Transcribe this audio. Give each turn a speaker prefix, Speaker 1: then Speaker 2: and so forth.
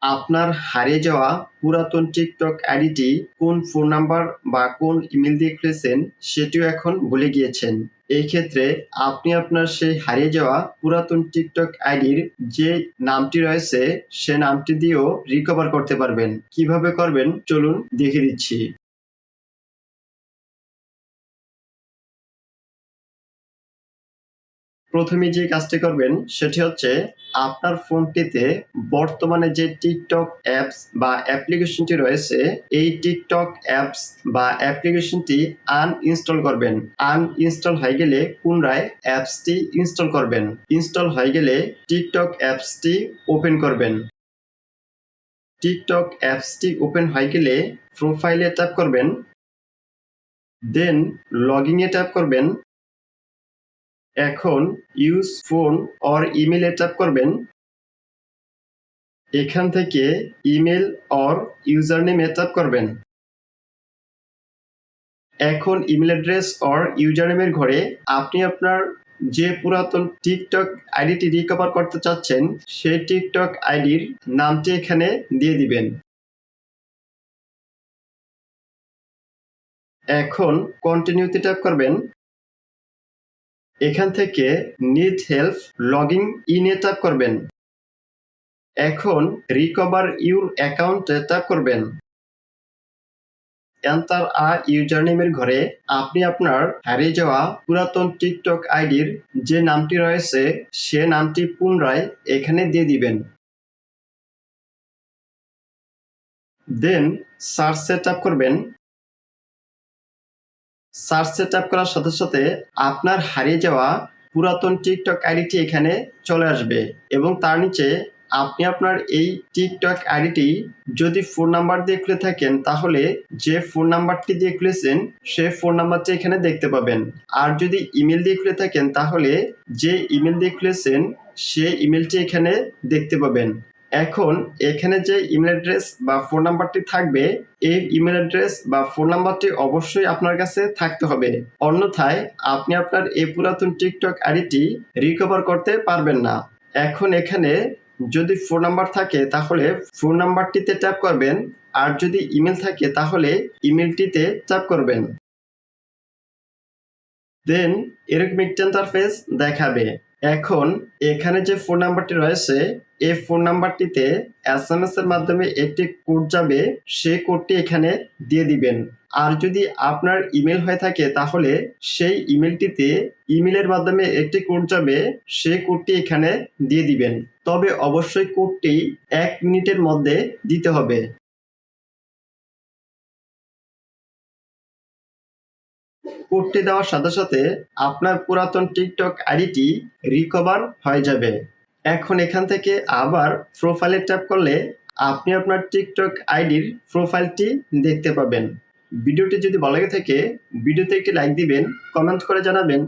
Speaker 1: আপনার হারিয়ে যাওয়া পুরাতন টিকটক আইডিটি কোন ফোন নাম্বার বা কোন ইমেল দিয়ে খুলেছেন সেটিও এখন ভুলে গিয়েছেন। এই ক্ষেত্রে আপনি আপনার সেই হারিয়ে যাওয়া পুরাতন টিকটক আইডির যে নামটি রয়েছে সে নামটি দিয়েও রিকভার করতে পারবেন। কিভাবে করবেন চলুন দেখে দিচ্ছি। প্রথমে যে কাজটি করবেন সেটি হচ্ছে আপনার ফোনটিতে বর্তমানে যে টিকটক অ্যাপস বা অ্যাপ্লিকেশনটি রয়েছে এই টিকটক অ্যাপস বা অ্যাপ্লিকেশনটি আনইনস্টল করবেন। আনইনস্টল হয়ে গেলে পুনরায় অ্যাপসটি ইনস্টল করবেন। ইনস্টল হয়ে গেলে টিকটক অ্যাপসটি ওপেন করবেন। টিকটক অ্যাপসটি ওপেন হয়ে গেলে প্রোফাইলে ট্যাপ করবেন, দেন লগইনে ট্যাপ করবেন। এখন ইউজ ফোন অর ইমেইলে ট্যাপ করবেন। এখান থেকে ইমেল অর ইউজার নেমে ট্যাপ করবেন। এখন ইমেল অ্যাড্রেস অর ইউজার নেমের ঘরে আপনি আপনার যে পুরাতন টিকটক আইডিটি রিকভার করতে চাচ্ছেন সেই টিকটক আইডির নামটি এখানে দিয়ে দিবেন। এখন কন্টিনিউতে ট্যাপ করবেন। এখান থেকে নিড হেল্প লগইন ইনে ট্যাপ করবেন। এখন রিকভার ইউর অ্যাকাউন্টে ট্যাপ করবেন। এন্টার ইউজার নেমের ঘরে আপনি আপনার হারিয়ে যাওয়া পুরাতন টিকটক আইডির যে নামটি রয়েছে সে নামটি পুনরায় এখানে দিয়ে দিবেন। দেন সার্চে ট্যাপ করবেন। সার্চে ট্যাপ করার সাথে সাথে আপনার হারিয়ে যাওয়া পুরাতন টিকটক আইডিটি এখানে চলে আসবে এবং তার নিচে আপনি আপনার এই টিকটক আইডিটি যদি ফোন নাম্বার দিয়ে খুলে থাকেন তাহলে যে ফোন নাম্বারটি দিয়ে খুলেছেন সে ফোন নাম্বারটি এখানে দেখতে পাবেন। আর যদি ইমেল দিয়ে খুলে থাকেন তাহলে যে ইমেল দিয়ে খুলেছেন সে ইমেলটি এখানে দেখতে পাবেন। এখন এখানে যে ইমেল অ্যাড্রেস বা ফোন নাম্বারটি থাকবে এই ইমেল অ্যাড্রেস বা ফোন নাম্বারটি অবশ্যই আপনার কাছে থাকতে হবে, অন্যথায় আপনি আপনার এই পুরাতন টিকটক আইডিটি রিকভার করতে পারবেন না। এখন এখানে যদি ফোন নাম্বার থাকে তাহলে ফোন নাম্বারটিতে ট্যাপ করবেন, আর যদি ইমেল থাকে তাহলে ইমেলটিতে ট্যাপ করবেন। দেন এরকম একটা ইন্টারফেস দেখাবে। এখন এখানে যে ফোন নাম্বারটি রয়েছে এই ফোন নাম্বারটিতে এসএমএস এর মাধ্যমে একটি কোড যাবে, সেই কোডটি এখানে দিয়ে দিবেন। আর যদি আপনার ইমেল হয়ে থাকে তাহলে সেই ইমেলটিতে ইমেলের মাধ্যমে একটি কোড যাবে, সেই কোডটি এখানে দিয়ে দিবেন। তবে অবশ্যই কোডটি 1 মিনিটের মধ্যে দিতে হবে। কোডটি দেওয়ার সাথে সাথে আপনার পুরাতন টিকটক আইডিটি রিকভার হয়ে যাবে। এখন এখান থেকে আবার প্রোফাইলে ট্যাপ করলে আপনি আপনার টিকটক আইডির প্রোফাইলটি দেখতে পাবেন। ভিডিওটি যদি ভালো লেগে থাকে ভিডিওতে একটি লাইক দিবেন, কমেন্ট করে জানাবেন।